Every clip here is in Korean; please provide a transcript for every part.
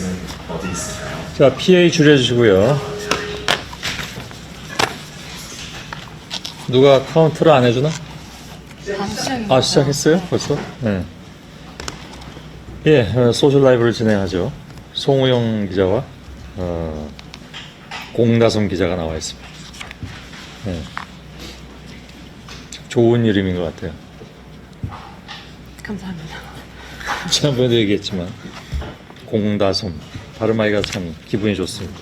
케이스는 어디 있을까요? 자, PA 줄여주시고요. 누가 카운트를 안 해주나? 아, 시작했어요? 벌써? 네. 예, 소셜 라이브를 진행하죠. 송우영 기자와 공다솜 기자가 나와 있습니다. 네. 좋은 이름인 것 같아요. 감사합니다. 지난번에도 얘기했지만 공다솜 발음하기가 참 기분이 좋습니다.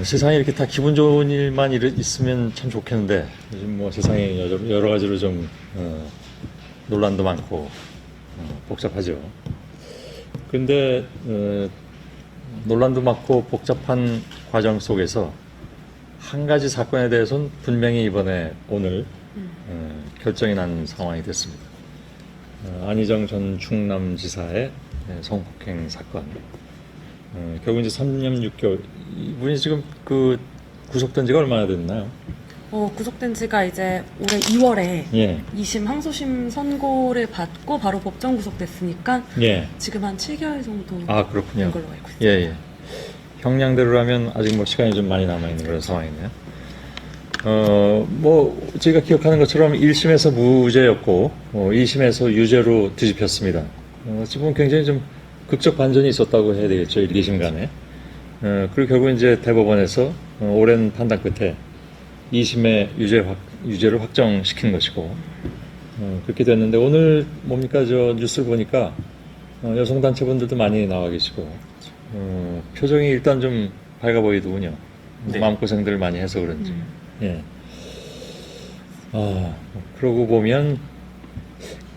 세상에 이렇게 다 기분 좋은 일만 있으면 참 좋겠는데 요즘 뭐 세상에 여러 가지로 좀 논란도 많고 복잡하죠. 근데 논란도 많고 복잡한 과정 속에서 한 가지 사건에 대해서는 분명히 오늘 결정이 난 상황이 됐습니다. 안희정 전 충남지사의 성폭행 사건. 결국 이제 3년 6개월. 이분이 지금 구속된 지가 얼마나 됐나요? 구속된 지가 이제 올해 2월에 예. 2심 항소심 선고를 받고 바로 법정 구속됐으니까 예. 지금 한 7개월 정도 아, 그렇군요. 된 걸로 알고 있습니다. 예, 예. 형량대로라면 아직 뭐 시간이 좀 많이 남아있는 그런 상황이네요. 뭐, 제가 기억하는 것처럼 1심에서 무죄였고, 2심에서 유죄로 뒤집혔습니다. 어찌 보면 굉장히 좀 극적 반전이 있었다고 해야 되겠죠, 1, 2심 간에. 그리고 결국 이제 대법원에서 오랜 판단 끝에 2심의 유죄를 확정시킨 것이고, 그렇게 됐는데, 오늘 뭡니까, 뉴스를 보니까 여성단체분들도 많이 나와 계시고, 표정이 일단 좀 밝아 보이더군요. 네. 마음고생들을 많이 해서 그런지. 예. 그러고 보면,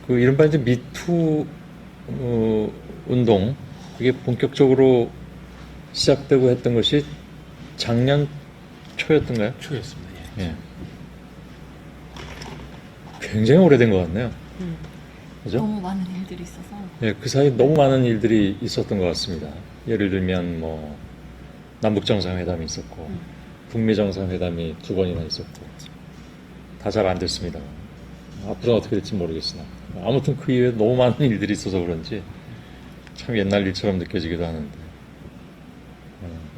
이른바 이제 미투, 운동, 그게 본격적으로 시작되고 했던 것이 작년 초였던가요? 초였습니다. 예. 예. 굉장히 오래된 것 같네요. 그죠? 너무 많은 일들이 있어서 예, 그 사이 너무 많은 일들이 있었던 것 같습니다. 예를 들면 뭐 남북 정상회담이 있었고 북미 정상회담이 2번이나 있었고 다 잘 안 됐습니다. 앞으로는 어떻게 될지 모르겠으나 아무튼 그 이후에 너무 많은 일들이 있어서 그런지 참 옛날 일처럼 느껴지기도 하는데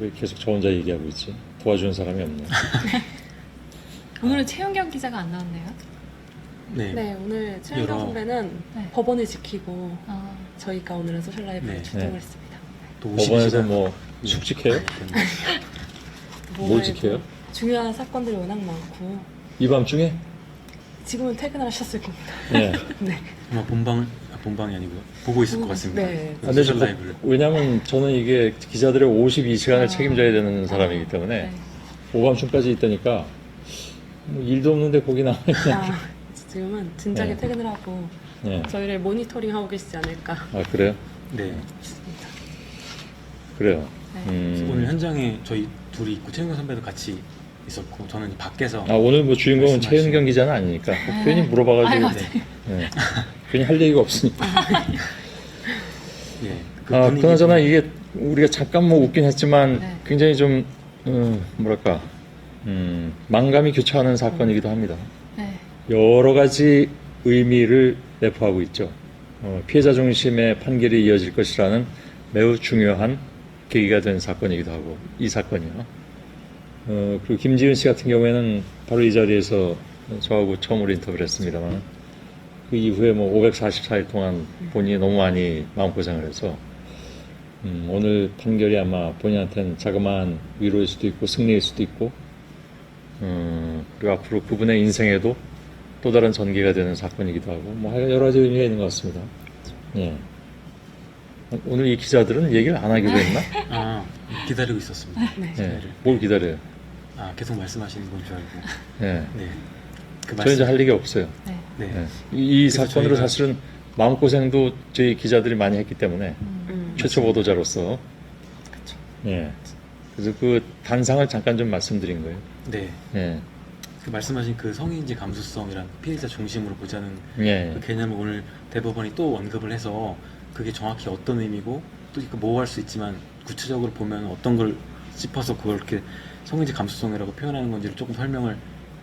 왜 계속 저 혼자 얘기하고 있지? 도와주는 사람이 없네. 오늘은 최윤경 기자가 안 나왔네요. 네. 네, 오늘 최현경 여러- 선배는 네. 법원을 지키고 아, 저희가 오늘은 소셜 라이브에 네. 출동을 네. 했습니다. 또 법원에서 52시간 뭐 숙직해요? 뭘 뭐가 지켜요? 중요한 사건들이 워낙 많고 이 밤중에? 지금은 퇴근을 하셨을 겁니다. 네. 네. 아마 본방이 아니고 보고 있을 것 같습니다. 네. 그 근데 소셜 라이브를. 왜냐면 저는 이게 기자들의 52시간을 아. 책임져야 되는 사람이기 때문에 네. 오밤중까지 있다니까 뭐 일도 없는데 거기 나와 있냐. 지금은 진작에 네. 퇴근을 하고 네. 저희를 모니터링하고 계시지 않을까 아, 그래요? 네. 싶습니다. 그래요. 네. 오늘 현장에 저희 둘이 있고 최윤경 선배도 같이 있었고 저는 밖에서 오늘 뭐 주인공은 말씀하신- 최은경 기자는 아니니까 괜히 물어봐가지고 아유, 네. 괜히 할 얘기가 없으니까. 예. 그 분위기 그나저나 좀- 이게 우리가 잠깐 뭐 웃긴 했지만 네. 굉장히 좀 뭐랄까 만감이 교차하는 사건이기도 합니다. 네. 여러 가지 의미를 내포하고 있죠. 피해자 중심의 판결이 이어질 것이라는 매우 중요한 계기가 된 사건이기도 하고 이 사건이요. 그리고 김지은 씨 같은 경우에는 바로 이 자리에서 저하고 처음으로 인터뷰를 했습니다만 그 이후에 뭐 544일 동안 본인이 너무 많이 마음고생을 해서 오늘 판결이 아마 본인한테는 자그마한 위로일 수도 있고 승리일 수도 있고 그리고 앞으로 그분의 인생에도 또 다른 전개가 되는 사건이기도 하고 뭐 여러 가지 의미가 있는 것 같습니다. 예. 오늘 이 기자들은 얘기를 안 하기로 했나? 기다리고 있었습니다. 네. 예. 뭘 기다려요? 계속 말씀하시는 건 줄 알고. 예. 네. 그 저는 이제 할 얘기 없어요. 네. 네. 예. 이 그래서 사건으로 저희가- 사실은 마음고생도 저희 기자들이 많이 했기 때문에 최초 보도자로서 예. 그래서 그 단상을 잠깐 좀 말씀드린 거예요. 네. 예. 그 말씀하신 그 성인지 감수성이란 피해자 중심으로 보자는 예. 그 개념을 오늘 대법원이 또 언급을 해서 그게 정확히 어떤 의미고 또 이거 모호할 수 있지만 구체적으로 보면 어떤 걸 짚어서 그걸 이렇게 성인지 감수성이라고 표현하는 건지를 조금 설명을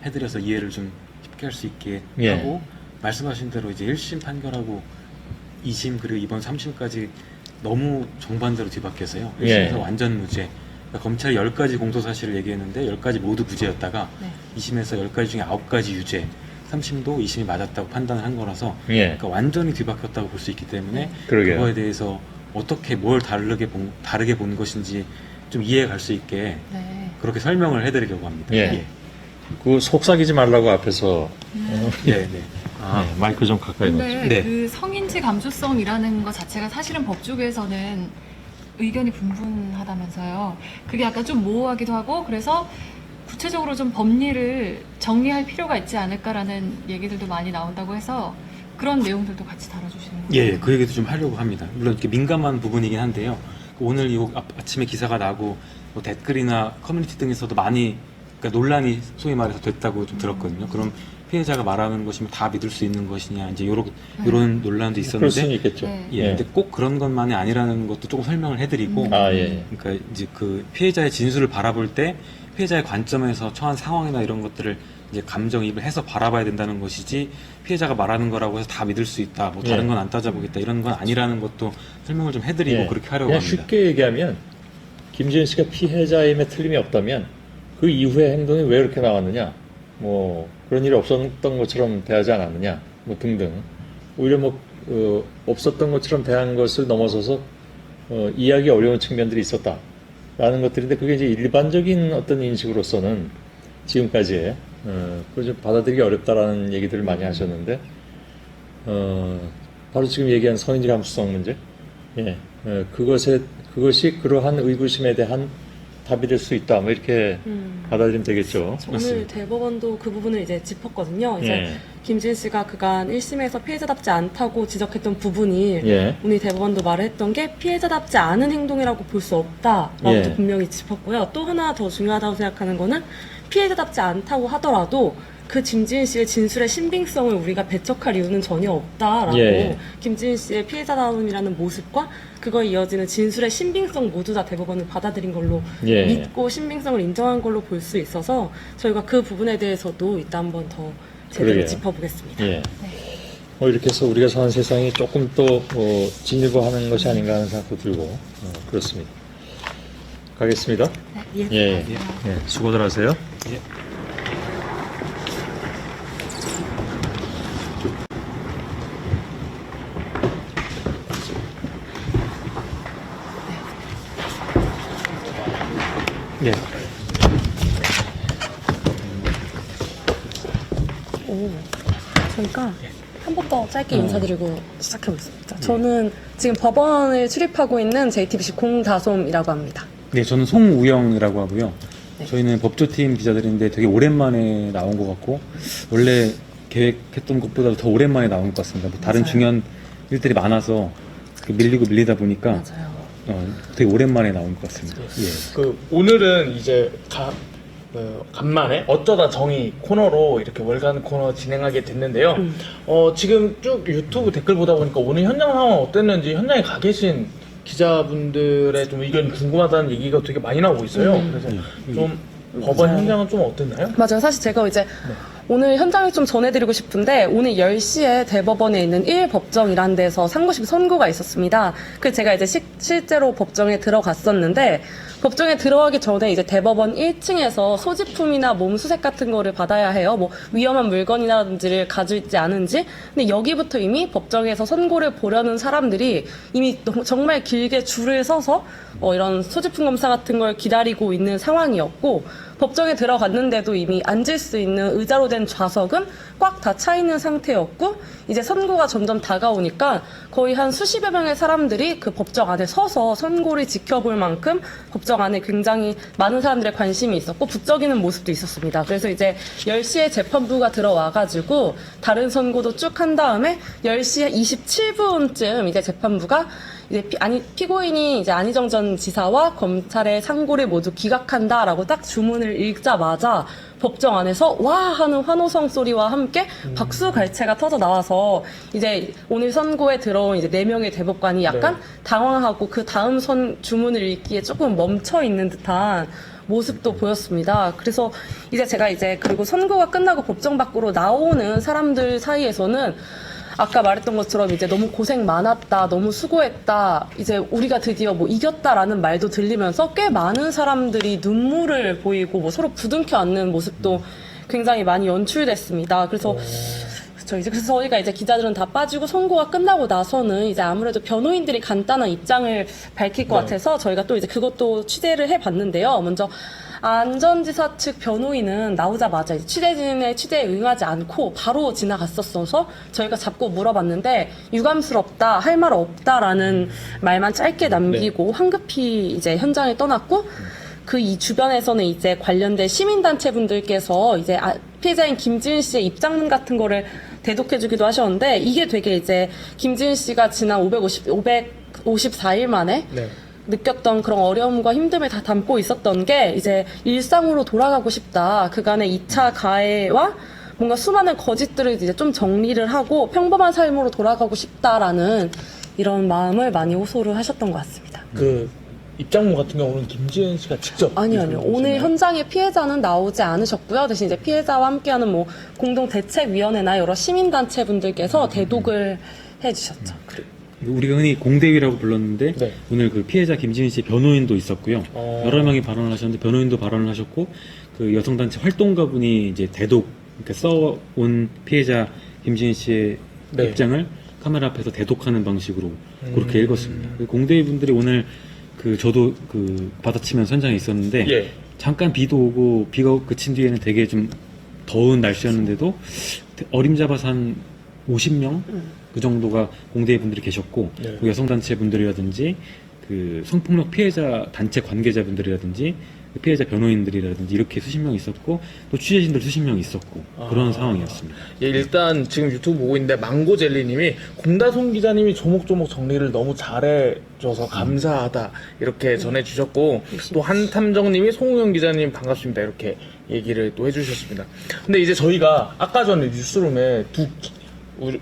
해드려서 이해를 좀 쉽게 할 수 있게 예. 하고 말씀하신 대로 이제 1심 판결하고 2심 그리고 이번 3심까지 너무 정반대로 뒤바뀌어서요. 예. 1심에서 완전 무죄. 그러니까 검찰이 10가지 공소사실을 얘기했는데 10가지 모두 무죄였다가 네. 2심에서 10가지 중에 9가지 유죄, 3심도 2심이 맞았다고 판단을 한 거라서 예. 그러니까 완전히 뒤바뀌었다고 볼 수 있기 때문에 그러게요. 그거에 대해서 어떻게 뭘 다르게 본 것인지 좀 이해가 갈 수 있게 네. 그렇게 설명을 해드리려고 합니다. 예. 그 속삭이지 말라고 앞에서 예, 네. 네, 마이크 좀 가까이 놓죠. 근데 네. 그 성인지 감수성이라는 것 자체가 사실은 법 쪽에서는 의견이 분분하다면서요. 그게 약간 좀 모호하기도 하고 그래서 구체적으로 좀 법리를 정리할 필요가 있지 않을까라는 얘기들도 많이 나온다고 해서 그런 내용들도 같이 다뤄주시는 거예요. 예, 그 얘기도 좀 하려고 합니다. 물론 이렇게 민감한 부분이긴 한데요. 오늘 이 아침에 기사가 나고 뭐 댓글이나 커뮤니티 등에서도 많이 그러니까 논란이 소위 말해서 됐다고 좀 들었거든요. 그럼 피해자가 말하는 것이면 다 믿을 수 있는 것이냐 이제 요런 논란도 그럴 수는 있었는데 있겠죠. 네. 예, 근데 꼭 그런 것만이 아니라는 것도 조금 설명을 해드리고 아, 예. 그러니까 이제 그 피해자의 진술을 바라볼 때 피해자의 관점에서 처한 상황이나 이런 것들을 이제 감정이입을 해서 바라봐야 된다는 것이지 피해자가 말하는 거라고 해서 다 믿을 수 있다. 뭐 다른 예. 건 안 따져보겠다. 이런 건 아니라는 것도 설명을 좀 해드리고 예. 그렇게 하려고 그냥 합니다. 쉽게 얘기하면 김지은 씨가 피해자임에 틀림이 없다면 그 이후의 행동이 왜 이렇게 나왔느냐, 뭐 그런 일이 없었던 것처럼 대하지 않았느냐, 뭐 등등. 오히려 뭐 없었던 것처럼 대한 것을 넘어서서 이해하기 어려운 측면들이 있었다라는 것들인데 그게 이제 일반적인 어떤 인식으로서는 지금까지의 그걸 좀 받아들이기 어렵다라는 얘기들을 많이 하셨는데 바로 지금 얘기한 성인지 감수성 문제, 예, 그것이 그러한 의구심에 대한 답이 될 수 있다. 뭐 이렇게 받아들이면 되겠죠. 오늘 맞습니다. 대법원도 그 부분을 이제 짚었거든요. 이제 예. 김지은 씨가 그간 1심에서 피해자답지 않다고 지적했던 부분이 예. 오늘 대법원도 말을 했던 게 피해자답지 않은 행동이라고 볼 수 없다라고 예. 도 분명히 짚었고요. 또 하나 더 중요하다고 생각하는 거는 피해자답지 않다고 하더라도 그 김지은 씨의 진술의 신빙성을 우리가 배척할 이유는 전혀 없다라고 예. 김지은 씨의 피해자다움이라는 모습과 그거에 이어지는 진술의 신빙성 모두 다 대법원을 받아들인 걸로 예. 믿고 신빙성을 인정한 걸로 볼 수 있어서 저희가 그 부분에 대해서도 이따 한번 더 제대로 그러게요. 짚어보겠습니다. 예. 이렇게 해서 우리가 사는 세상이 조금 또 진일보하는 것이 아닌가 하는 생각도 들고 그렇습니다. 가겠습니다. 예. 예. 예. 수고들 하세요. 예. 예. 저희가 한 번 더 짧게 인사드리고 시작해보겠습니다. 저는 지금 법원을 출입하고 있는 JTBC 공다솜이라고 합니다. 네, 저는 송우영이라고 하고요. 네. 저희는 법조팀 기자들인데 되게 오랜만에 나온 것 같고 원래 계획했던 것보다 더 오랜만에 나온 것 같습니다. 뭐 다른 맞아요. 중요한 일들이 많아서 밀리고 밀리다 보니까 맞아요. 되게 오랜만에 나온 것 같습니다. 예. 그 오늘은 이제 간만에 어쩌다 정의 코너로 이렇게 월간 코너 진행하게 됐는데요. 지금 쭉 유튜브 댓글 보다 보니까 오늘 현장 상황 어땠는지 현장에 가 계신 기자분들의 좀 의견이 궁금하다는 얘기가 되게 많이 나오고 있어요. 그래서 좀 법원 현장은 좀 어땠나요? 맞아요. 사실 제가 이제 오늘 현장을 좀 전해드리고 싶은데 오늘 10시에 대법원에 있는 1법정이라는 데서 상고심 선고가 있었습니다. 그래서 제가 이제 실제로 법정에 들어갔었는데 법정에 들어가기 전에 이제 대법원 1층에서 소지품이나 몸수색 같은 거를 받아야 해요. 뭐 위험한 물건이라든지를 가지고 있지 않은지. 근데 여기부터 이미 법정에서 선고를 보려는 사람들이 이미 정말 길게 줄을 서서 이런 소지품 검사 같은 걸 기다리고 있는 상황이었고 법정에 들어갔는데도 이미 앉을 수 있는 의자로 된 좌석은 꽉 다 차 있는 상태였고 이제 선고가 점점 다가오니까 거의 한 수십여 명의 사람들이 그 법정 안에 서서 선고를 지켜볼 만큼 법정 안에 굉장히 많은 사람들의 관심이 있었고 북적이는 모습도 있었습니다. 그래서 이제 10시에 재판부가 들어와가지고 다른 선고도 쭉 한 다음에 10시 27분쯤 이제 재판부가 이제 피고인이 이제 안희정 전 지사와 검찰의 상고를 모두 기각한다라고 딱 주문을 읽자마자 법정 안에서 와 하는 환호성 소리와 함께 박수 갈채가 터져 나와서 이제 오늘 선고에 들어온 이제 4명의 대법관이 약간 당황하고 그 다음 주문을 읽기에 조금 멈춰 있는 듯한 모습도 보였습니다. 그래서 이제 제가 그리고 선고가 끝나고 법정 밖으로 나오는 사람들 사이에서는 아까 말했던 것처럼 이제 너무 고생 많았다, 너무 수고했다, 이제 우리가 드디어 뭐 이겼다라는 말도 들리면서 꽤 많은 사람들이 눈물을 보이고 뭐 서로 부둥켜 안는 모습도 굉장히 많이 연출됐습니다. 그래서 그래서 저희가 이제 기자들은 다 빠지고 선고가 끝나고 나서는 이제 아무래도 변호인들이 간단한 입장을 밝힐 것 네. 같아서 저희가 또 이제 그것도 취재를 해봤는데요. 먼저 안전지사 측 변호인은 나오자마자 이제 취재진의 취재에 응하지 않고 바로 지나갔었어서 저희가 잡고 물어봤는데 유감스럽다, 할 말 없다라는 말만 짧게 남기고 황급히 이제 현장을 떠났고 그 이 주변에서는 이제 관련된 시민단체 분들께서 이제 피해자인 김지은 씨의 입장문 같은 거를 대독해주기도 하셨는데 이게 되게 이제 김지은 씨가 지난 554일 만에 네. 느꼈던 그런 어려움과 힘듦을 다 담고 있었던 게 이제 일상으로 돌아가고 싶다. 그간의 2차 가해와 뭔가 수많은 거짓들을 이제 좀 정리를 하고 평범한 삶으로 돌아가고 싶다라는 이런 마음을 많이 호소를 하셨던 것 같습니다. 그 입장문 같은 경우는 김지은 씨가 직접 아니요. 오늘 해주셨나요? 현장에 피해자는 나오지 않으셨고요. 대신 이제 피해자와 함께하는 뭐 공동대책위원회나 여러 시민단체 분들께서 대독을 해주셨죠. 우리가 흔히 공대위라고 불렀는데 네. 오늘 그 피해자 김지은 씨 변호인도 있었고요. 여러 명이 발언을 하셨는데 변호인도 발언을 하셨고 그 여성단체 활동가분이 이제 대독 그러니까 써온 피해자 김지은 씨의 네. 입장을 카메라 앞에서 대독하는 방식으로 그렇게 읽었습니다. 그 공대위 분들이 오늘 그 저도 그 받아치면서 현장에 있었는데 예. 잠깐 비도 오고 비가 그친 뒤에는 되게 좀 더운 날씨였는데도 어림잡아서 한 50명 그 정도가 공대회 분들이 계셨고 네. 그 여성단체 분들이라든지 그 성폭력 피해자 단체 관계자분들이라든지 그 피해자 변호인들이라든지 이렇게 수십 명 있었고 또 취재진들 수십 명 있었고 그런 상황이었습니다. 예, 일단 지금 유튜브 보고 있는데 망고젤리님이 공다솜 기자님이 조목조목 정리를 너무 잘해줘서 감사하다 이렇게 전해주셨고 또 한탐정님이 송우영 기자님 반갑습니다 이렇게 얘기를 또 해주셨습니다. 근데 이제 저희가 아까 전에 뉴스룸에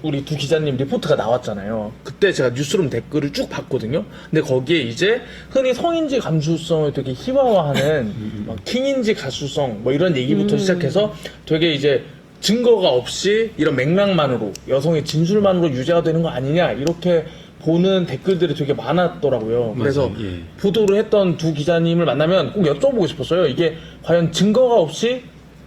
우리 두 기자님 리포트가 나왔잖아요. 그때 제가 뉴스룸 댓글을 쭉 봤거든요. 근데 거기에 이제 흔히 성인지 감수성을 되게 희화화하는 막 킹인지 가수성 뭐 이런 얘기부터 시작해서 되게 이제 증거가 없이 이런 맥락만으로 여성의 진술만으로 유죄가 되는 거 아니냐 이렇게 보는 댓글들이 되게 많았더라고요. 그래서 맞아요. 예. 보도를 했던 두 기자님을 만나면 꼭 여쭤보고 싶었어요. 이게 과연 증거가 없이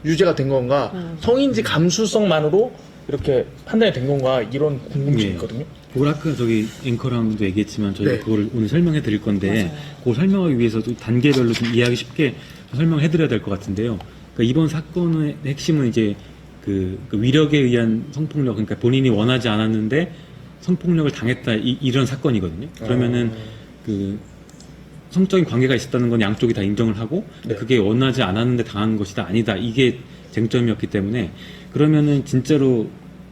유죄가 된 건가 성인지 감수성만으로 이렇게 판단이 된 건가 이런 궁금증이 예. 있거든요. 그걸 아까 저기 앵커랑도 얘기했지만 저희가 네. 그걸 오늘 설명해 드릴 건데 그걸 설명하기 위해서도 단계별로 좀 이해하기 쉽게 설명해 드려야 될 것 같은데요. 그러니까 이번 사건의 핵심은 이제 그 위력에 의한 성폭력 그러니까 본인이 원하지 않았는데 성폭력을 당했다 이런 사건이거든요. 그러면은 그 성적인 관계가 있었다는 건 양쪽이 다 인정을 하고 네. 그게 원하지 않았는데 당한 것이다 아니다 이게 쟁점이었기 때문에 그러면은 진짜로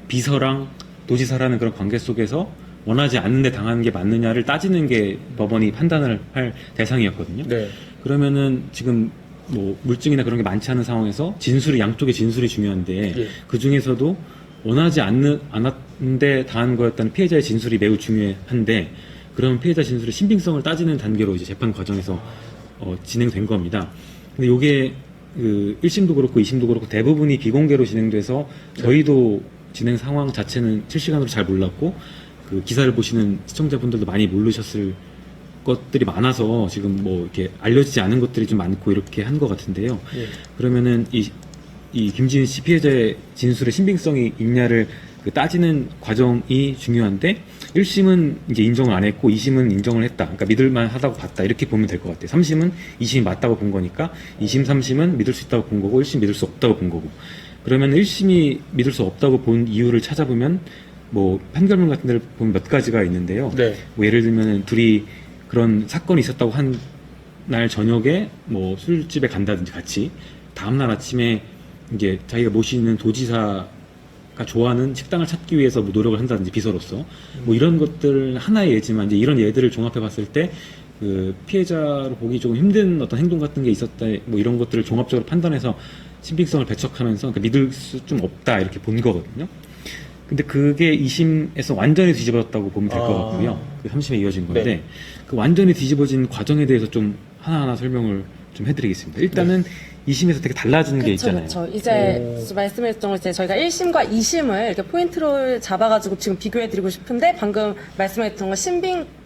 비서랑 도지사라는 그런 관계 속에서 원하지 않는데 당한 게 맞느냐를 따지는 게 법원이 판단을 할 대상이었거든요. 네. 그러면은 지금 뭐 물증이나 그런 게 많지 않은 상황에서 양쪽의 진술이 중요한데 예. 그 중에서도 원하지 않았는데 당한 거였다는 피해자의 진술이 매우 중요한데 그런 피해자 진술의 신빙성을 따지는 단계로 이제 재판 과정에서 진행된 겁니다. 근데 요게 그 1심도 그렇고 2심도 그렇고 대부분이 비공개로 진행돼서 저희도 진행 상황 자체는 실시간으로 잘 몰랐고 그 기사를 보시는 시청자분들도 많이 모르셨을 것들이 많아서 지금 뭐 이렇게 알려지지 않은 것들이 좀 많고 이렇게 한 것 같은데요. 예. 그러면은 이 김지은 씨 피해자의 진술의 신빙성이 있냐를 그 따지는 과정이 중요한데 1심은 이제 인정을 안 했고 2심은 인정을 했다. 그러니까 믿을만 하다고 봤다. 이렇게 보면 될 것 같아요. 3심은 2심이 맞다고 본 거니까 2심, 3심은 믿을 수 있다고 본 거고 1심 믿을 수 없다고 본 거고 그러면 1심이 믿을 수 없다고 본 이유를 찾아보면 뭐 판결문 같은 데를 보면 몇 가지가 있는데요. 네. 뭐 예를 들면 둘이 그런 사건이 있었다고 한 날 저녁에 뭐 술집에 간다든지 같이 다음날 아침에 이제 자기가 모시는 도지사가 좋아하는 식당을 찾기 위해서 뭐 노력을 한다든지 비서로서 뭐 이런 것들 하나의 예지만 이제 이런 예들을 종합해 봤을 때 그 피해자로 보기 조금 힘든 어떤 행동 같은 게 있었다 뭐 이런 것들을 종합적으로 판단해서 신빙성을 배척하면서 그러니까 믿을 수 좀 없다 이렇게 본 거거든요. 근데 그게 2심에서 완전히 뒤집어졌다고 보면 될 것 같고요. 그 3심에 이어진 건데 네. 그 완전히 뒤집어진 과정에 대해서 좀 하나하나 설명을 좀 해드리겠습니다. 일단은 2심에서 되게 달라진 게 그쵸, 있잖아요. 그쵸. 이제 말씀했던 것처럼 저희가 1심과 2심을 이렇게 포인트로 잡아가지고 지금 비교해드리고 싶은데 방금 말씀했던 거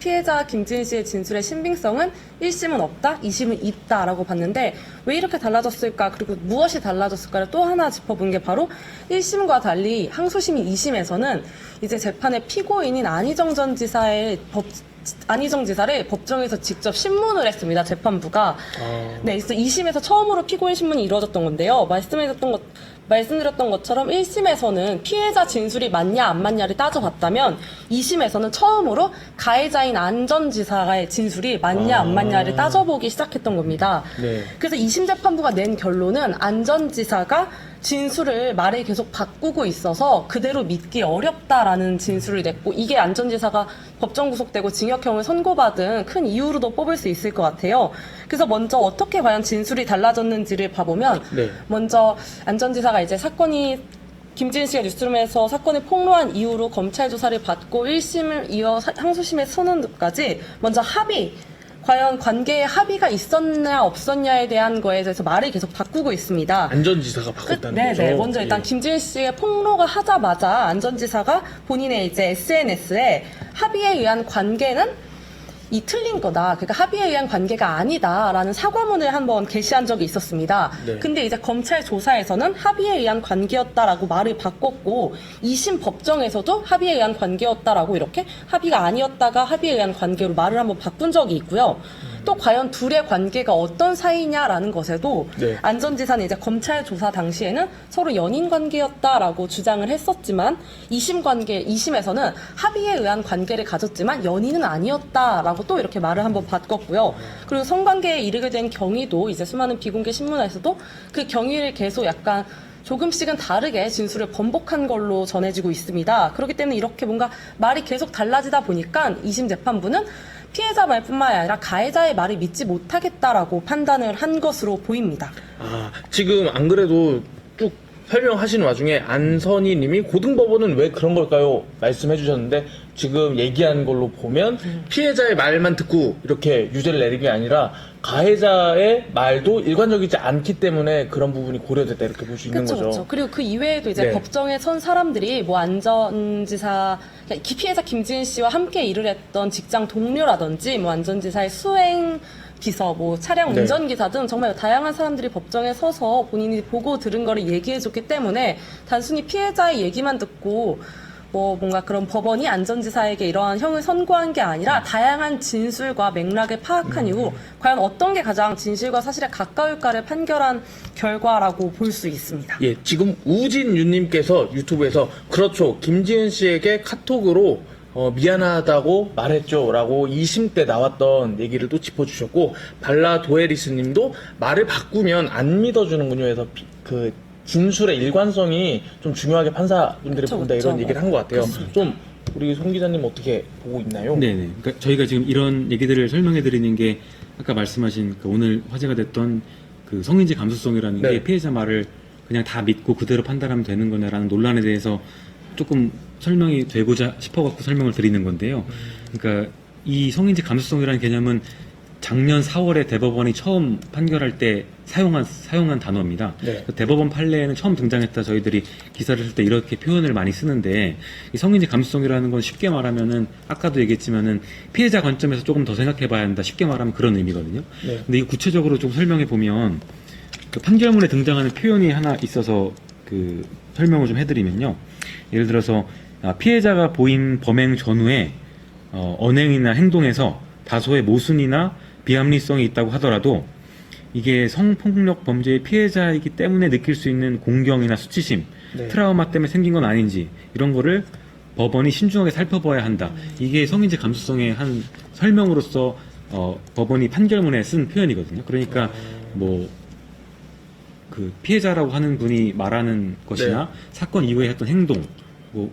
피해자 김지은 씨의 진술의 신빙성은 1심은 없다, 2심은 있다라고 봤는데 왜 이렇게 달라졌을까 그리고 무엇이 달라졌을까를 또 하나 짚어본 게 바로 1심과 달리 항소심인 2심에서는 이제 재판의 피고인인 안희정 전 지사의 안희정 지사를 법정에서 직접 신문을 했습니다. 재판부가. 네, 그래서 2심에서 처음으로 피고인 신문이 이루어졌던 건데요. 말씀드렸던 것처럼 1심에서는 피해자 진술이 맞냐 안 맞냐를 따져봤다면 2심에서는 처음으로 가해자인 안 전 지사의 진술이 맞냐 안 맞냐를 따져보기 시작했던 겁니다. 네. 그래서 2심 재판부가 낸 결론은 안 전 지사가 말을 계속 바꾸고 있어서 그대로 믿기 어렵다라는 진술을 냈고 이게 안 전 지사가 법정 구속되고 징역형을 선고받은 큰 이유로도 뽑을 수 있을 것 같아요. 그래서 먼저 어떻게 과연 진술이 달라졌는지를 봐보면 네. 먼저 안 전 지사가 이제 김지은 씨가 뉴스룸에서 사건을 폭로한 이후로 검찰 조사를 받고 1심을 이어 항소심에 서는까지 먼저 과연 관계에 합의가 있었냐 없었냐에 대한 거에 대해서 말을 계속 바꾸고 있습니다. 안전지사가 바꿨다는 거죠. 네. 먼저 일단 예. 김지은 씨의 폭로가 하자마자 안 전 지사가 본인의 이제 SNS에 합의에 의한 관계는 틀린 거다. 그러니까 합의에 의한 관계가 아니다라는 사과문을 한번 게시한 적이 있었습니다. 네. 근데 이제 검찰 조사에서는 합의에 의한 관계였다라고 말을 바꿨고 2심 법정에서도 합의에 의한 관계였다라고 이렇게 합의가 아니었다가 합의에 의한 관계로 말을 한번 바꾼 적이 있고요. 또 과연 둘의 관계가 어떤 사이냐라는 것에도 네. 안 전 지사는 이제 검찰 조사 당시에는 서로 연인 관계였다라고 주장을 했었지만 2심에서는 합의에 의한 관계를 가졌지만 연인은 아니었다라고 또 이렇게 말을 한번 바꿨고요. 그리고 성관계에 이르게 된 경위도 이제 수많은 비공개 신문에서도 그 경위를 계속 약간 조금씩은 다르게 진술을 번복한 걸로 전해지고 있습니다. 그렇기 때문에 이렇게 뭔가 말이 계속 달라지다 보니까 2심 재판부는 피해자 말뿐만 아니라 가해자의 말을 믿지 못하겠다라고 판단을 한 것으로 보입니다. 지금 안 그래도 쭉 설명하시는 와중에 안선희 님이 고등법원은 왜 그런 걸까요? 말씀해 주셨는데 지금 얘기한 걸로 보면 피해자의 말만 듣고 이렇게 유죄를 내린 게 아니라 가해자의 말도 일관적이지 않기 때문에 그런 부분이 고려됐다 이렇게 볼 수 있는 거죠. 그렇죠. 그리고 그 이외에도 이제 네. 법정에 선 사람들이 뭐 안 전 지사, 그러니까 피해자 김지은 씨와 함께 일을 했던 직장 동료라든지 뭐 안 전 지사의 수행 비서, 뭐 차량 네. 운전기사 등 정말 다양한 사람들이 법정에 서서 본인이 보고 들은 거를 얘기해줬기 때문에 단순히 피해자의 얘기만 듣고 뭐 뭔가 그런 법원이 안 전 지사에게 이러한 형을 선고한 게 아니라 다양한 진술과 맥락을 파악한 이후 과연 어떤 게 가장 진실과 사실에 가까울까를 판결한 결과라고 볼 수 있습니다. 예, 지금 우진유님께서 유튜브에서 그렇죠. 김지은 씨에게 카톡으로 미안하다고 말했죠 라고 2심 때 나왔던 얘기를 또 짚어주셨고 발라도에리스 님도 말을 바꾸면 안 믿어주는군요 해서 그 진술의 일관성이 좀 중요하게 판사분들이 그쵸, 본다 그쵸. 이런 얘기를 한 것 같아요. 그렇습니다. 좀 우리 송 기자님 어떻게 보고 있나요? 네네. 그러니까 저희가 지금 이런 얘기들을 설명해 드리는 게 아까 말씀하신 그 오늘 화제가 됐던 그 성인지 감수성이라는 네. 게 피해자 말을 그냥 다 믿고 그대로 판단하면 되는 거냐라는 논란에 대해서 조금 설명이 되고자 싶어갖고 설명을 드리는 건데요. 그러니까 이 성인지 감수성이라는 개념은 작년 4월에 대법원이 처음 판결할 때 사용한 단어입니다. 네. 그 대법원 판례에는 처음 등장했다 저희들이 기사를 쓸 때 이렇게 표현을 많이 쓰는데 이 성인지 감수성이라는 건 쉽게 말하면은 아까도 얘기했지만은 피해자 관점에서 조금 더 생각해봐야 한다. 쉽게 말하면 그런 의미거든요. 네. 근데 이 구체적으로 좀 설명해 보면 그 판결문에 등장하는 표현이 하나 있어서 그 설명을 좀 해드리면요. 예를 들어서 피해자가 보인 범행 전후에 언행이나 행동에서 다소의 모순이나 비합리성이 있다고 하더라도 이게 성폭력 범죄의 피해자이기 때문에 느낄 수 있는 공경이나 수치심, 네. 트라우마 때문에 생긴 건 아닌지 이런 거를 법원이 신중하게 살펴봐야 한다. 이게 성인지 감수성의 한 설명으로서 법원이 판결문에 쓴 표현이거든요. 그러니까 뭐 그 피해자라고 하는 분이 말하는 것이나 사건 이후에 했던 행동, 뭐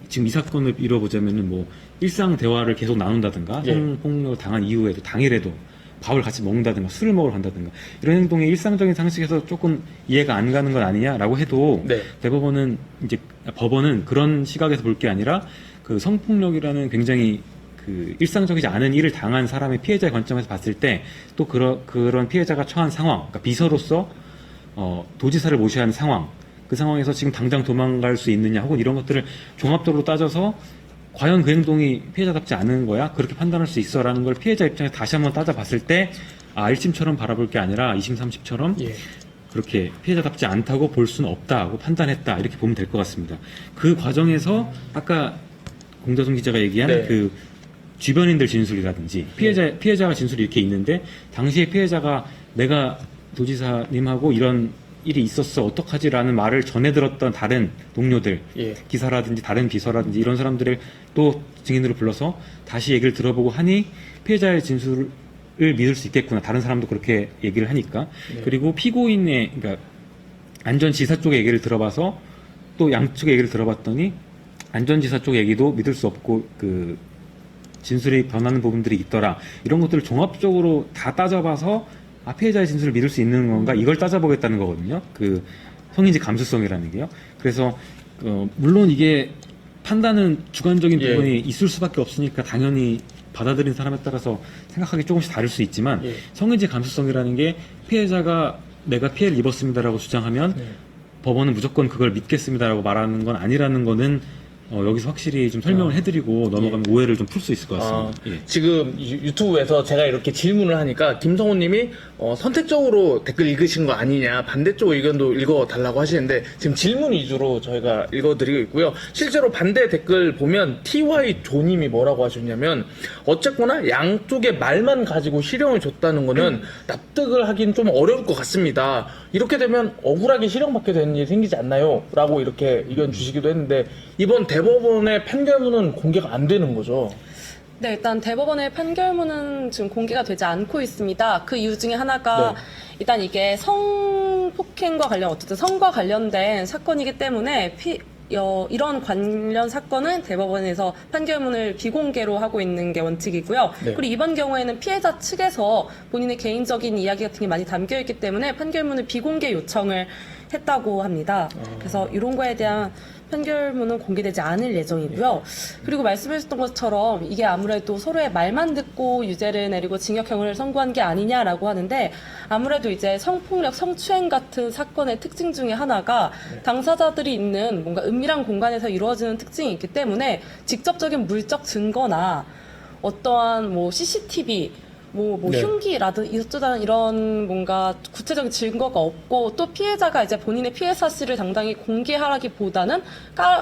지금 이 사건을 이뤄보자면은 뭐 일상 대화를 계속 나눈다든가 예. 성폭력을 당한 이후에도 당일에도 밥을 같이 먹는다든가 술을 먹으러 간다든가 이런 행동이 일상적인 상식에서 조금 이해가 안 가는 건 아니냐라고 해도 네. 대법원은 이제 법원은 그런 시각에서 볼 게 아니라 그 성폭력이라는 굉장히 그 일상적이지 않은 일을 당한 사람의 피해자의 관점에서 봤을 때 또 그런 피해자가 처한 상황, 그러니까 비서로서 도지사를 모셔야 하는 상황, 그 상황에서 지금 당장 도망갈 수 있느냐 혹은 이런 것들을 종합적으로 따져서 과연 그 행동이 피해자답지 않은 거야? 그렇게 판단할 수 있어라는 걸 피해자 입장에서 다시 한번 따져봤을 때 1심처럼 바라볼 게 아니라 2심, 3심처럼 예. 그렇게 피해자답지 않다고 볼 수는 없다고 판단했다 이렇게 보면 될 것 같습니다. 그 과정에서 아까 공대성 기자가 얘기한 네. 그 주변인들 진술이라든지 피해자가 진술이 이렇게 있는데 당시에 피해자가 내가 도지사님하고 이런 일이 있었어 어떡하지라는 말을 전해 들었던 다른 동료들 예. 기사라든지 다른 비서라든지 이런 사람들을 또 증인으로 불러서 다시 얘기를 들어보고 하니 피해자의 진술을 믿을 수 있겠구나. 다른 사람도 그렇게 얘기를 하니까. 네. 그리고 피고인의 그러니까 안전지사 쪽의 얘기를 들어봐서 또 양측의 얘기를 들어봤더니 안전지사 쪽 얘기도 믿을 수 없고 그 진술이 변하는 부분들이 있더라. 이런 것들을 종합적으로 다 따져봐서 피해자의 진술을 믿을 수 있는 건가 이걸 따져보겠다는 거거든요. 그 성인지 감수성이라는 게요. 그래서 물론 이게 판단은 주관적인 예. 부분이 있을 수밖에 없으니까 당연히 받아들인 사람에 따라서 생각하기 조금씩 다를 수 있지만 예. 성인지 감수성이라는 게 피해자가 내가 피해를 입었습니다라고 주장하면 네. 법원은 무조건 그걸 믿겠습니다라고 말하는 건 아니라는 거는 여기서 확실히 좀 설명을 해드리고 넘어가면 오해를 좀 풀 수 있을 것 같습니다. 예. 지금 유튜브에서 제가 이렇게 질문을 하니까 김성호님이 선택적으로 댓글 읽으신 거 아니냐 반대쪽 의견도 읽어달라고 하시는데 지금 질문 위주로 저희가 읽어드리고 있고요. 실제로 반대 댓글 보면 TY 조님이 뭐라고 하셨냐면 어쨌거나 양쪽의 말만 가지고 실형을 줬다는 거는 납득을 하긴 좀 어려울 것 같습니다. 이렇게 되면 억울하게 실형받게 되는 일이 생기지 않나요? 라고 이렇게 의견 주시기도 했는데 이번 대법원의 판결문은 공개가 안 되는 거죠. 네, 일단 대법원의 판결문은 지금 공개가 되지 않고 있습니다. 그 이유 중에 하나가 네. 일단 이게 성폭행과 어쨌든 성과 관련된 사건이기 때문에 이런 관련 사건은 대법원에서 판결문을 비공개로 하고 있는 게 원칙이고요. 네. 그리고 이번 경우에는 피해자 측에서 본인의 개인적인 이야기 같은 게 많이 담겨 있기 때문에 판결문을 비공개 요청을 했다고 합니다. 그래서 이런 거에 대한 판결문은 공개되지 않을 예정이고요. 그리고 말씀하셨던 것처럼 이게 아무래도 서로의 말만 듣고 유죄를 내리고 징역형을 선고한 게 아니냐라고 하는데 아무래도 이제 성폭력, 성추행 같은 사건의 특징 중에 하나가 당사자들이 있는 뭔가 은밀한 공간에서 이루어지는 특징이 있기 때문에 직접적인 물적 증거나 어떠한 뭐 CCTV 네. 흉기라든 어쩌다는 이런 뭔가 구체적인 증거가 없고 또 피해자가 이제 본인의 피해 사실을 당당히 공개하기보다는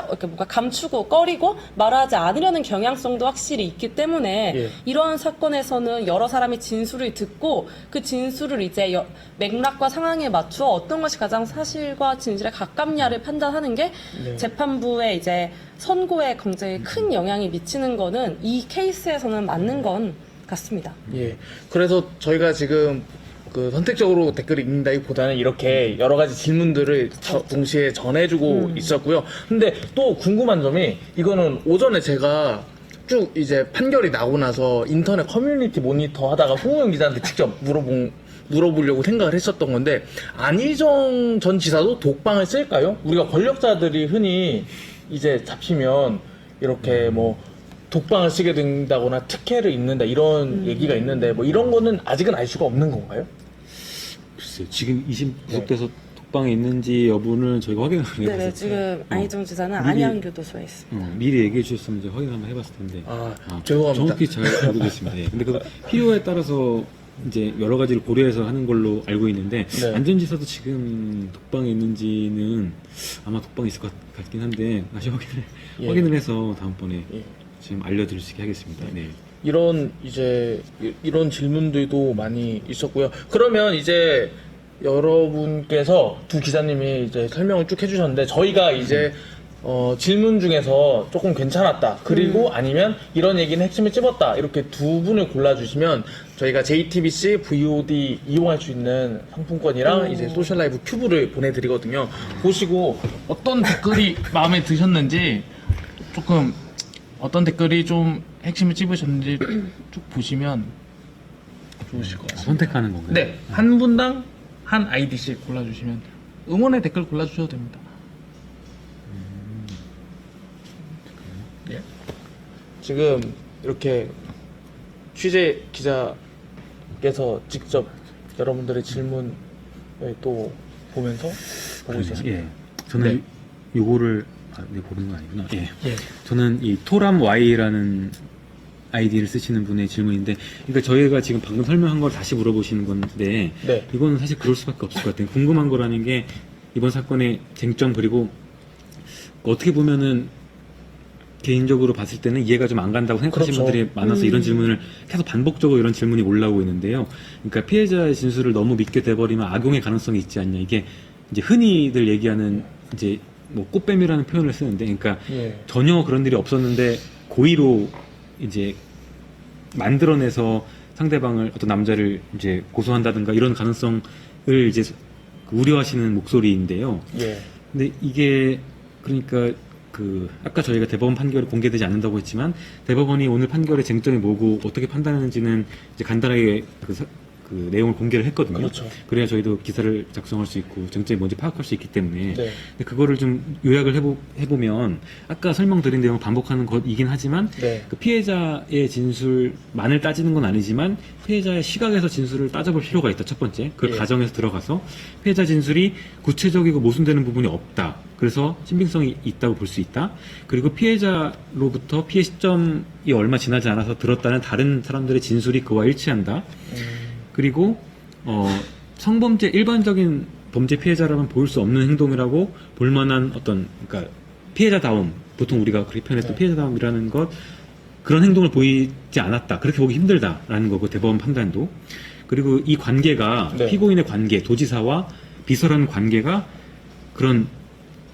이렇게 뭔가 감추고 꺼리고 말하지 않으려는 경향성도 확실히 있기 때문에 예. 이러한 사건에서는 여러 사람이 진술을 듣고 그 진술을 이제 맥락과 상황에 맞추어 어떤 것이 가장 사실과 진실에 가깝냐를 판단하는 게 네. 재판부의 이제 선고에 굉장히 큰 영향이 미치는 거는 이 케이스에서는 맞는 건 같습니다. 예. 그래서 저희가 지금 그 선택적으로 댓글을 읽는다기보다는 이렇게 여러 가지 질문들을 동시에 전해주고 있었고요. 근데 또 궁금한 점이 이거는 오전에 제가 쭉 이제 판결이 나고 나서 인터넷 커뮤니티 모니터 하다가 홍우영 기자한테 직접 물어보려고 생각을 했었던 건데 안희정 전 지사도 독방을 쓸까요? 우리가 권력자들이 흔히 이제 잡히면 이렇게 뭐 독방을 쓰게 된다거나 특혜를 입는다 이런 얘기가 있는데 뭐 이런 거는 아직은 알 수가 없는 건가요? 글쎄요. 지금 2심 구속돼서 독방에 있는지 여부는 저희가 확인을 안 해봤어요. 네네, 지금 안희정 지사는 미리- 안양교도소에 있습니다. 미리 얘기해 주셨으면 이제 확인 한번 해봤을 텐데. 죄송합니다. 정확히 잘 알고 계십니다. 예. 근데 그 필요에 따라서 이제 여러 가지를 고려해서 하는 걸로 알고 있는데 네. 안전지사도 지금 독방에 있는지는 아마 독방에 있을 것 같긴 한데 다시 예. 확인을 해서 다음번에 예. 지금 알려드릴 수 있게 하겠습니다. 네. 이런 질문들도 많이 있었고요. 그러면 이제 여러분께서 두 기자님이 이제 설명을 쭉 해주셨는데 저희가 이제 질문 중에서 조금 괜찮았다. 그리고 아니면 이런 얘기는 핵심을 찝었다. 이렇게 두 분을 골라주시면 저희가 JTBC VOD 이용할 수 있는 상품권이랑 이제 소셜라이브 큐브를 보내드리거든요. 보시고 어떤 댓글이 마음에 드셨는지 조금 어떤 댓글이 좀 핵심을 찝으셨는지 쭉 보시면 좋으실 것 같습니다. 선택하는 건가요? 네, 한 분당 한 아이디씩 골라주시면 응원의 댓글 골라주셔도 됩니다. 예. 지금 이렇게 취재 기자께서 직접 여러분들의 질문에 또 보면서 보고 있었습니다. 예. 저는 네. 요거를 보는 거 아니구나. 예. 예. 저는 이 토람 Y라는 아이디를 쓰시는 분의 질문인데, 그러니까 저희가 지금 방금 설명한 걸 다시 물어보시는 건데, 네. 이거는 사실 그럴 수밖에 없을 것 같아요. 궁금한 거라는 게 이번 사건의 쟁점, 그리고 어떻게 보면은 개인적으로 봤을 때는 이해가 좀 안 간다고 생각하시는 그렇죠. 분들이 많아서 이런 질문을 계속 반복적으로 이런 질문이 올라오고 있는데요. 그러니까 피해자의 진술을 너무 믿게 돼버리면 악용의 가능성이 있지 않냐. 이게 이제 흔히들 얘기하는 이제 뭐 꽃뱀이라는 표현을 쓰는데, 그러니까 예. 전혀 그런 일이 없었는데 고의로 이제 만들어내서 상대방을, 어떤 남자를 이제 고소한다든가 이런 가능성을 이제 우려하시는 목소리인데요. 예. 근데 이게 그러니까 아까 저희가 대법원 판결이 공개되지 않는다고 했지만, 대법원이 오늘 판결의 쟁점이 뭐고 어떻게 판단하는지는 이제 간단하게 그 내용을 공개를 했거든요. 그렇죠. 그래야 저희도 기사를 작성할 수 있고 쟁점이 뭔지 파악할 수 있기 때문에. 네. 근데 그거를 좀 요약을 해보면, 아까 설명드린 내용을 반복하는 것이긴 하지만, 네. 그 피해자의 진술만을 따지는 건 아니지만 피해자의 시각에서 진술을 따져볼 필요가 있다. 첫 번째, 그 예. 가정에서 들어가서 피해자 진술이 구체적이고 모순되는 부분이 없다. 그래서 신빙성이 있다고 볼 수 있다. 그리고 피해자로부터 피해 시점이 얼마 지나지 않아서 들었다는 다른 사람들의 진술이 그와 일치한다. 그리고 성범죄, 일반적인 범죄 피해자라면 보일 수 없는 행동이라고 볼만한 어떤, 그러니까 피해자다움, 보통 우리가 그렇게 표현했던 네. 피해자다움이라는 것, 그런 행동을 보이지 않았다. 그렇게 보기 힘들다라는 거고, 대법원 판단도. 그리고 이 관계가, 네. 피고인의 관계, 도지사와 비서라는 관계가 그런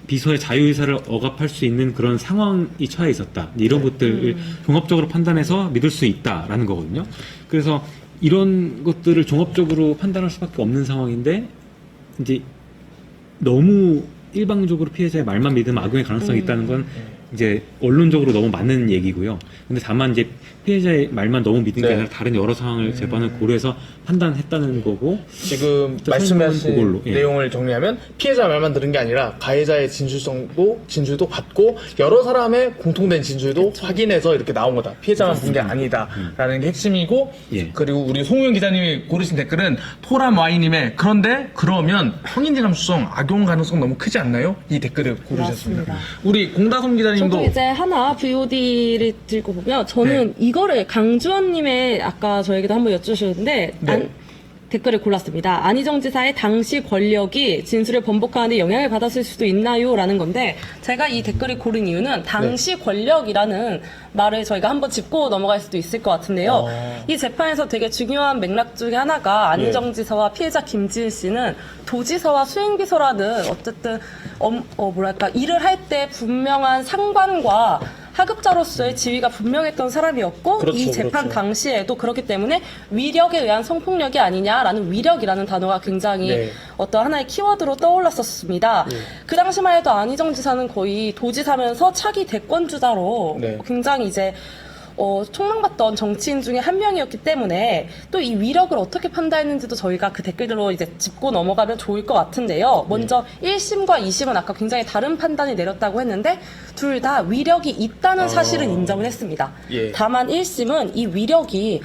비서의 자유의사를 억압할 수 있는 그런 상황이 처해 있었다. 이런 것들을 종합적으로 판단해서 믿을 수 있다라는 거거든요. 그래서 이런 것들을 종합적으로 판단할 수밖에 없는 상황인데, 이제 너무 일방적으로 피해자의 말만 믿으면 악용의 가능성이 있다는 건 이제 언론적으로 너무 맞는 얘기고요. 근데 다만 이제 피해자의 말만 너무 믿은 게 네. 아니라 다른 여러 상황을 재판을 고려해서 판단했다는 거고. 지금 일단 말씀하신 설명은 그걸로, 예. 내용을 정리하면 피해자 말만 들은 게 아니라 가해자의 진술도 받고 여러 사람의 공통된 진술도 확인해서 이렇게 나온 거다. 피해자만 본 게 아니다라는 게 핵심이고, 예. 그리고 우리 송윤 기자님이 고르신 댓글은 토람 와이님의 그런데 그러면 성인지 감수성 악용 가능성 너무 크지 않나요? 이 댓글을 고르셨습니다. 맞습니다. 우리 공다솜 기자님도 저도 이제 하나 VOD를 들고 보면 저는 이거를 강주원님의 아까 저에게도 한번 여쭈셨는데 네. 댓글을 골랐습니다. 안희정 지사의 당시 권력이 진술을 번복하는데 영향을 받았을 수도 있나요? 라는 건데, 제가 이 댓글을 고른 이유는 당시 권력이라는 말을 저희가 한번 짚고 넘어갈 수도 있을 것 같은데요. 이 재판에서 되게 중요한 맥락 중에 하나가 안희정 지사와 피해자 김지은 씨는 도지사와 수행비서라는 어쨌든 뭐랄까 일을 할 때 분명한 상관과 하급자로서의 지위가 분명했던 사람이었고, 그렇죠, 이 재판 그렇죠. 당시에도 그렇기 때문에 위력에 의한 성폭력이 아니냐라는 위력이라는 단어가 굉장히 네. 어떤 하나의 키워드로 떠올랐었습니다. 그 당시만 해도 안희정 지사는 거의 도지사면서 차기 대권주자로 네. 굉장히 이제 총망받던 정치인 중에 한 명이었기 때문에 또 이 위력을 어떻게 판단했는지도 저희가 그 댓글로 이제 짚고 넘어가면 좋을 것 같은데요. 먼저 1심과 2심은 아까 굉장히 다른 판단이 내렸다고 했는데 둘 다 위력이 있다는 사실은 인정을 했습니다. 예. 다만 1심은 이 위력이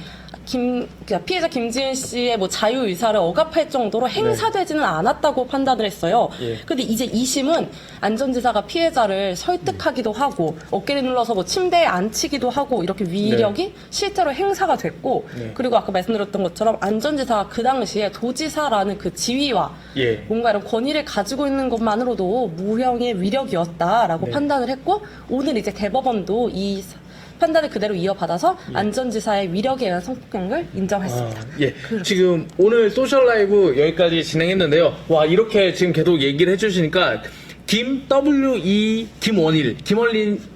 그러니까 피해자 김지은 씨의 뭐 자유의사를 억압할 정도로 행사되지는 않았다고 판단을 했어요. 예. 근데 이제 2심은 안전지사가 피해자를 설득하기도 하고 어깨를 눌러서 뭐 침대에 앉히기도 하고 이렇게 위력이 실제로 행사가 됐고, 네. 그리고 아까 말씀드렸던 것처럼 안전지사가 그 당시에 도지사라는 그 지위와 예. 뭔가 이런 권위를 가지고 있는 것만으로도 무형의 위력이었다라고 네. 판단을 했고, 오늘 이제 대법원도 이 판단을 그대로 이어받아서 안전지사의 위력에 의한 성폭행을 인정했습니다. 예. 지금 오늘 소셜 라이브 여기까지 진행했는데요. 와, 이렇게 지금 계속 얘기를 해주시니까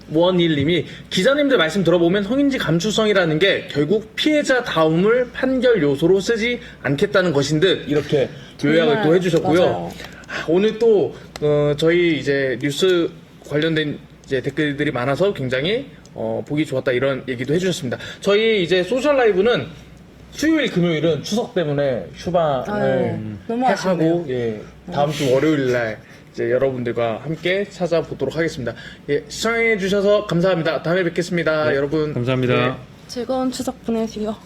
김원일님이 기자님들 말씀 들어보면 성인지 감수성이라는 게 결국 피해자 다움을 판결 요소로 쓰지 않겠다는 것인 듯 이렇게 요약을 정말 또 해주셨고요. 맞아요. 오늘 또 저희 이제 뉴스 관련된 이제 댓글들이 많아서 굉장히 보기 좋았다 이런 얘기도 해주셨습니다. 저희 이제 소셜 라이브는 수요일, 금요일은 추석 때문에 휴방을 너무 하고, 아쉽네요. 예, 다음 주 월요일 날 이제 여러분들과 함께 찾아보도록 하겠습니다. 예, 시청해주셔서 감사합니다. 다음에 뵙겠습니다, 여러분. 감사합니다. 예. 즐거운 추석 보내세요.